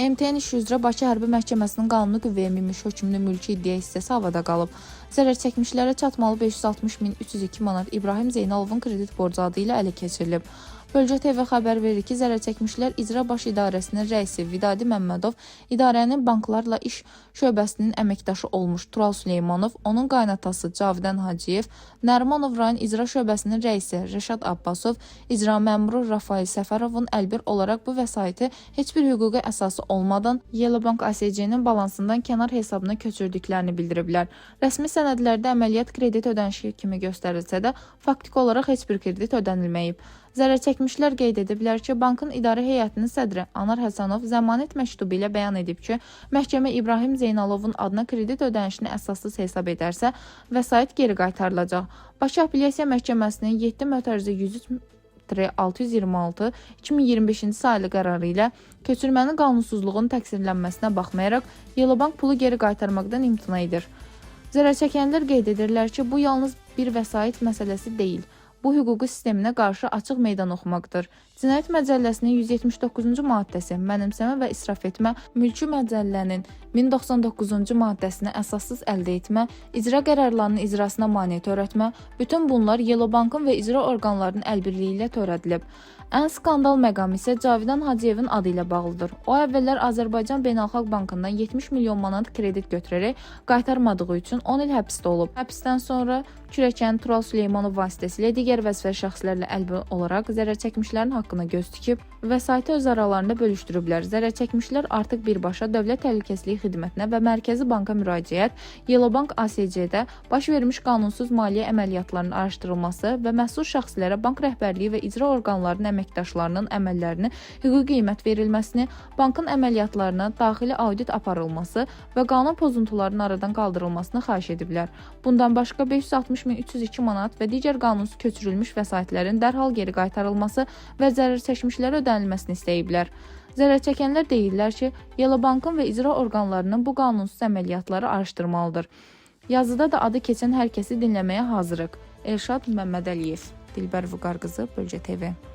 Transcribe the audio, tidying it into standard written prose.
MTN işi üzrə Bakı Hərbi Məhkəməsinin qanuni qüvvəyə minmiş hökmlü mülki iddia hissəsi havada qalıb. Zərər çəkmişlərə çatmalı 560.302 manat İbrahim Zeynalovun kredit borcu adı ilə ələ keçirilib. Bölgə TV xəbər verir ki, zərər çəkmişlər İcra Baş İdarəsinin rəisi Vidadi Məmmədov, idarənin banklarla iş şöbəsinin əməkdaşı olmuş Tural Süleymanov, onun qaynatası Cavidan Hacıyev, Nərimanov rayon İcra şöbəsinin rəisi Rəşad Abbasov, icra məmuru Rafael Səfərovun əlbir olaraq bu vəsaiti heç bir hüquqi əsası olmadan Yellowbank ASC-nin balansından kənar hesabına köçürdüklərini bildiriblər. Rəsmi sənədlərdə əməliyyat kredit ödənişi kimi göstərilsə də, faktiki olaraq heç bir kredit ödənilməyib. Zərər çəkmişlər qeyd ediblər ki, bankın idarə heyətinin sədri Anar Həsənov zəmanət məktubu ilə bəyan edib ki, məhkəmə İbrahim Zeynalovun adına kredit ödənişini əsassız hesab edərsə, vəsait geri qaytarılacaq. Bakı Apellyasiya Məhkəməsinin 7.103-626 2025-ci sayılı qərarı ilə köçürmənin qanunsuzluğun təqsirlənməsinə baxmayaraq, Yellowbank pulu geri qaytarmaqdan imtina edir. Zərər çəkənlər qeyd edirlər ki, bu yalnız bir vəsait məsələsi deyil. Bu hüquqi sisteminə qarşı açıq meydan oxumaqdır. Cinayət Məcəlləsinin 179-cu maddəsi mənimsəmə və israf etmə, mülki məcəllənin 1099-cu maddəsini əsassız əldə etmə, icra qərarlarının icrasına maneə törətmə, bütün bunlar Yellowbankın və icra orqanlarının əlbirliyi ilə törədilib. Ən skandal məqam isə Cavidan Hacıyevin adı ilə bağlıdır. O əvvəllər Azərbaycan Beynəlxalq Bankından 70 milyon manat kredit götürərək qaytarmadığı üçün 10 il həbsdə olub. Həbsdən sonra Kürəkən Tural Süleymanov vasitəsilə digər vəzifəli şəxslərlə əlbir olaraq zərər çəkmişlərin haqqına göz tikib, vəsaiti öz aralarında bölüşdürüblər. Zərər çəkmişlər artıq birbaşa Dövlət Təhlükəsizlik Xidmətinə və Mərkəzi Banka müraciət, Yellowbank ASC-də baş vermiş qanunsuz maliyyə əməliyyatlarının araşdırılması və məsul şəxslərə bank rəhbərliyi və icra orqanlarının əməkdaşlarının əməllərini hüquqi qiymət verilməsini, bankın əməliyyatlarına daxili audit aparılması və qanun pozuntularının aradan qaldırılmasını xahiş ediblər. Bundan başqa 560.302 manat və digər qanunsuz köçürülmüş vəsaitlərin dərhal geri qaytarılması və zərər çəkmişlərə ödənilməsini istəyiblər. Zərər çəkənlər deyirlər ki, Yellowbankın və icra orqanlarının bu qanunsuz əməliyyatları araşdırmalıdır. Yazıda da adı keçən hər kəsi dinləməyə hazırıq. Elşad Məmmədəliyev, Dilbər Vüqar qızı, Bölgə TV.